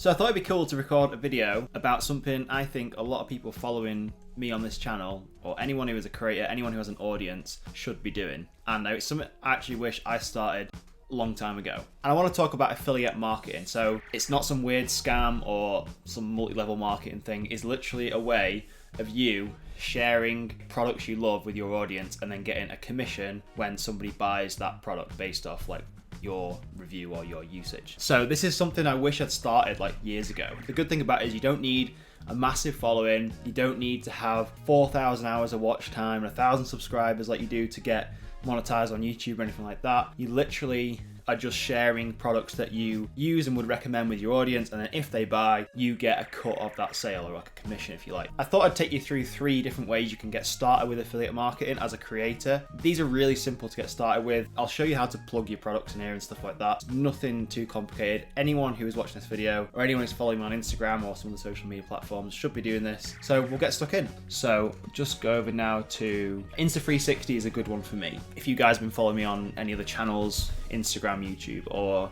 So I thought it'd be cool to record a video about something I think a lot of people following me on this channel, or anyone who is a creator, anyone who has an audience, should be doing. And it's something I actually wish I started a long time ago. And I want to talk about affiliate marketing. So it's not some weird scam or some multi-level marketing thing. It's literally a way of you sharing products you love with your audience and then getting a commission when somebody buys that product based off like your review or your usage. So this is something I wish I'd started like years ago. The good thing about it is you don't need a massive following. You don't need to have 4,000 hours of watch time and 1,000 subscribers like you do to get monetized on YouTube or anything like that. You literally are just sharing products that you use and would recommend with your audience, and then if they buy, you get a cut of that sale, or like a commission if you like. I thought I'd take you through 3 different ways you can get started with affiliate marketing as a creator. These are really simple to get started with. I'll show you how to plug your products in here and stuff like that. Nothing too complicated. Anyone who is watching this video or anyone who's following me on Instagram or some of the social media platforms should be doing this. So we'll get stuck in. So just go over now to Insta360 is a good one for me. If you guys have been following me on any other channels, Instagram, YouTube, or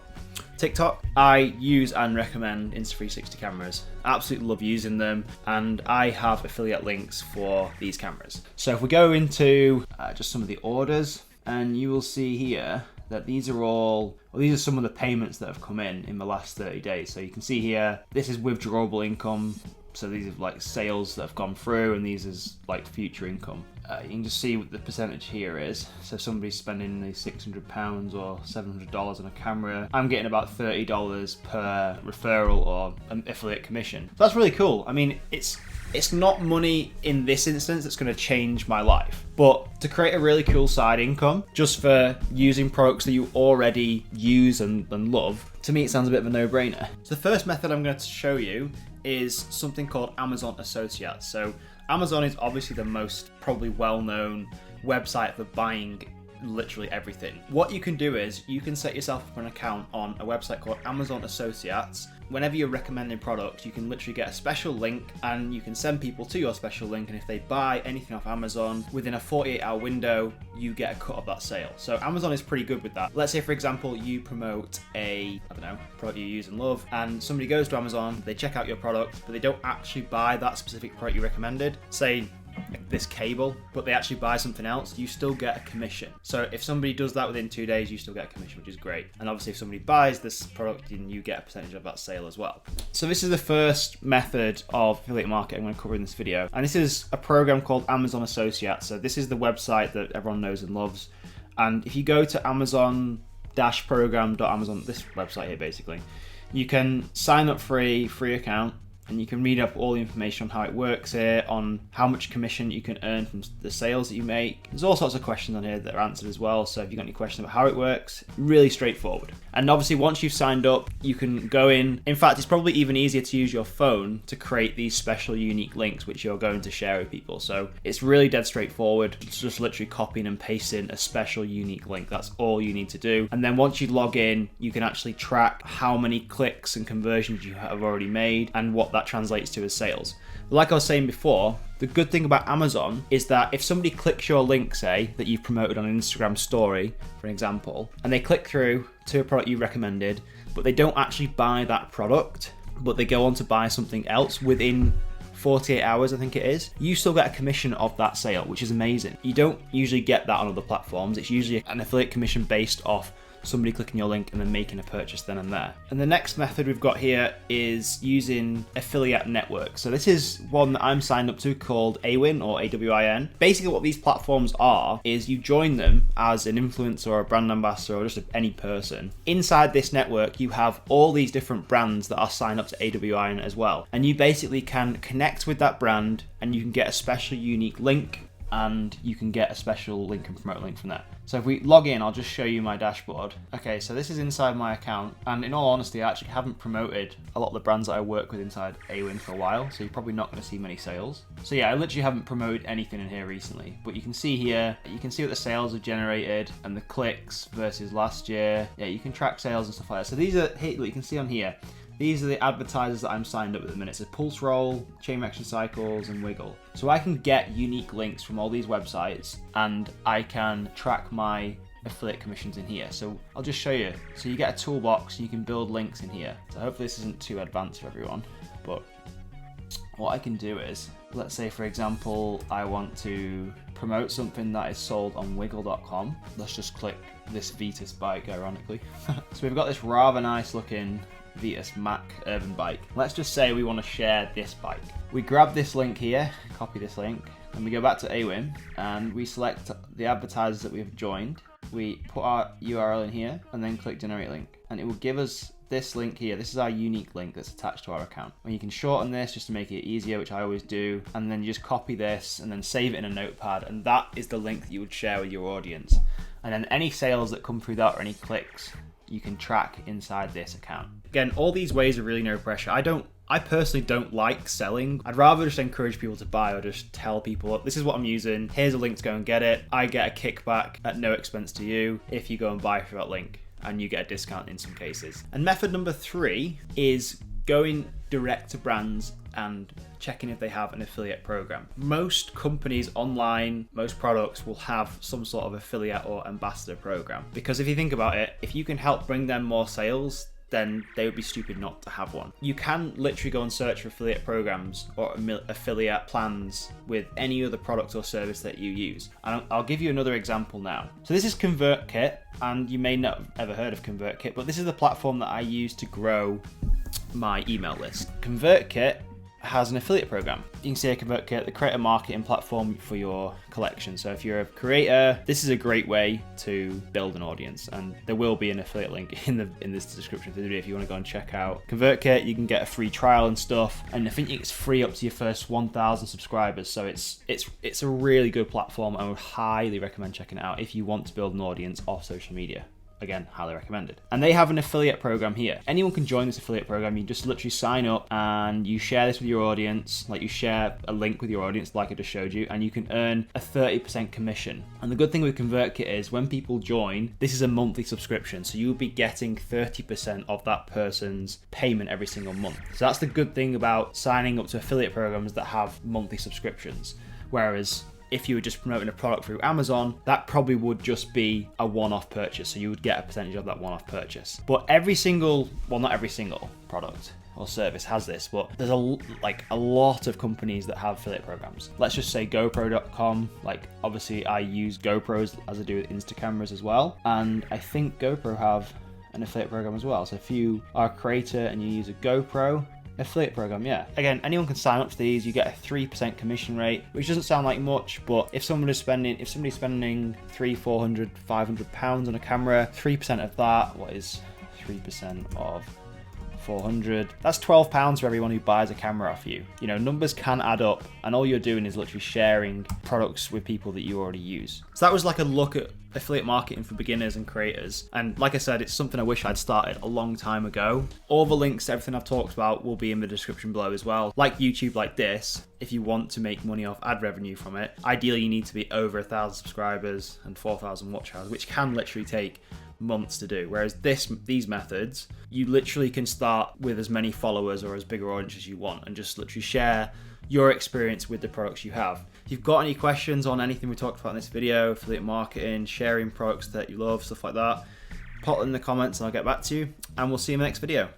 TikTok, I use and recommend Insta360 cameras. I absolutely love using them, and I have affiliate links for these cameras. So if we go into just some of the orders, and you will see here that these are some of the payments that have come in the last 30 days. So you can see here, this is withdrawable income. So these are like sales that have gone through, and these is like future income. You can just see what the percentage here is. So if somebody's spending the £600 or $700 on a camera, I'm getting about $30 per referral or an affiliate commission. So that's really cool. I mean, it's not money in this instance that's going to change my life, but to create a really cool side income just for using products that you already use and love, to me it sounds a bit of a no-brainer. So the first method I'm going to show you is something called Amazon Associates. So Amazon is obviously the most probably well-known website for buying literally everything. What you can do is you can set yourself up an account on a website called Amazon Associates. Whenever you're recommending products, you can literally get a special link and you can send people to your special link, and if they buy anything off Amazon within a 48-hour window, you get a cut of that sale. So Amazon is pretty good with that. Let's say, for example, you promote a, product you use and love, and somebody goes to Amazon, they check out your product, but they don't actually buy that specific product you recommended. Say this cable, but they actually buy something else, you still get a commission. So if somebody does that within 2 days, you still get a commission, which is great. And obviously if somebody buys this product, then you get a percentage of that sale as well. So this is the first method of affiliate marketing I'm going to cover in this video. And this is a program called Amazon Associates. So this is the website that everyone knows and loves. And if you go to amazon-program.amazon, this website here basically, you can sign up for a free account, and you can read up all the information on how it works here, on how much commission you can earn from the sales that you make. There's all sorts of questions on here that are answered as well, so if you've got any questions about how it works, really straightforward. And obviously once you've signed up, you can go in fact, it's probably even easier to use your phone to create these special unique links which you're going to share with people. So it's really dead straightforward. It's just literally copying and pasting a special unique link. That's all you need to do. And then once you log in, you can actually track how many clicks and conversions you have already made and what that translates to as sales. But like I was saying before, the good thing about Amazon is that if somebody clicks your link, say, that you've promoted on an Instagram story, for example, and they click through to a product you recommended, but they don't actually buy that product, but they go on to buy something else within 48 hours, I think it is, you still get a commission of that sale, which is amazing. You don't usually get that on other platforms. It's usually an affiliate commission based off somebody clicking your link and then making a purchase then and there. And the next method we've got here is using affiliate networks. So this is one that I'm signed up to called AWIN or AWIN. Basically what these platforms are is you join them as an influencer or a brand ambassador or just any person. Inside this network you have all these different brands that are signed up to AWIN as well. And you basically can connect with that brand and you can get a special unique link, and you can get a special link and promote link from there. So if we log in, I'll just show you my dashboard. Okay, so this is inside my account, and in all honesty, I actually haven't promoted a lot of the brands that I work with inside AWIN for a while, so you're probably not going to see many sales. So yeah, I literally haven't promoted anything in here recently, but you can see here, you can see what the sales have generated and the clicks versus last year. Yeah, you can track sales and stuff like that. So these are, hey, look, you can see on here, these are the advertisers that I'm signed up with at the minute. So Pulse Roll, Chain Reaction Cycles, and Wiggle. So I can get unique links from all these websites, and I can track my affiliate commissions in here. So I'll just show you. So you get a toolbox and you can build links in here. So hopefully this isn't too advanced for everyone, but what I can do is, let's say for example, I want to promote something that is sold on wiggle.com. Let's just click this Vitus bike, ironically. So we've got this rather nice looking Vitus Mac urban bike. Let's just say we want to share this bike. We grab this link here, copy this link, and we go back to AWIN and we select the advertisers that we've joined. We put our URL in here and then click generate link, and it will give us this link here. This is our unique link that's attached to our account. And you can shorten this just to make it easier, which I always do, and then you just copy this and then save it in a notepad, and that is the link that you would share with your audience. And then any sales that come through that or any clicks, you can track inside this account. Again, all these ways are really no pressure. I personally don't like selling. I'd rather just encourage people to buy or just tell people, this is what I'm using, here's a link to go and get it. I get a kickback at no expense to you if you go and buy through that link, and you get a discount in some cases. And method number 3 is going direct to brands and checking if they have an affiliate program. Most companies online, most products will have some sort of affiliate or ambassador program. Because if you think about it, if you can help bring them more sales, then they would be stupid not to have one. You can literally go and search for affiliate programs or affiliate plans with any other product or service that you use. And I'll give you another example now. So this is ConvertKit, and you may not have ever heard of ConvertKit, but this is the platform that I use to grow my email list. ConvertKit has an affiliate program. You can see a ConvertKit, the creator marketing platform for your collection. So if you're a creator, this is a great way to build an audience, and there will be an affiliate link in this description of the video if you want to go and check out ConvertKit. You can get a free trial and stuff, and I think it's free up to your first 1,000 subscribers. So it's a really good platform. I would highly recommend checking it out if you want to build an audience off social media. Again, highly recommended. And they have an affiliate program here. Anyone can join this affiliate program. You just literally sign up and you share this with your audience. Like, you share a link with your audience like I just showed you, and you can earn a 30% commission. And the good thing with ConvertKit is when people join, this is a monthly subscription. So you'll be getting 30% of that person's payment every single month. So that's the good thing about signing up to affiliate programs that have monthly subscriptions. Whereas if you were just promoting a product through Amazon, that probably would just be a one-off purchase. So you would get a percentage of that one-off purchase. But every single, well, not every single product or service has this, but there's a lot of companies that have affiliate programs. Let's just say GoPro.com. Like, obviously I use GoPros as I do with Insta cameras as well. And I think GoPro have an affiliate program as well. So if you are a creator and you use a GoPro affiliate program, yeah. Again, anyone can sign up to these. You get a 3% commission rate, which doesn't sound like much, but if somebody's spending £300, £400, £500 on a camera, 3% of that, what is 3% of 400? That's £12 for everyone who buys a camera off you. You know, numbers can add up, and all you're doing is literally sharing products with people that you already use. So that was like a look at affiliate marketing for beginners and creators. And like I said, it's something I wish I'd started a long time ago. All the links to everything I've talked about will be in the description below as well. Like YouTube, like this, if you want to make money off ad revenue from it, ideally you need to be over 1,000 subscribers and 4,000 watch hours, which can literally take months to do. Whereas these methods, you literally can start with as many followers or as big an audience as you want and just literally share your experience with the products you have. If you've got any questions on anything we talked about in this video, affiliate marketing, sharing products that you love, stuff like that, put it in the comments and I'll get back to you, and we'll see you in the next video.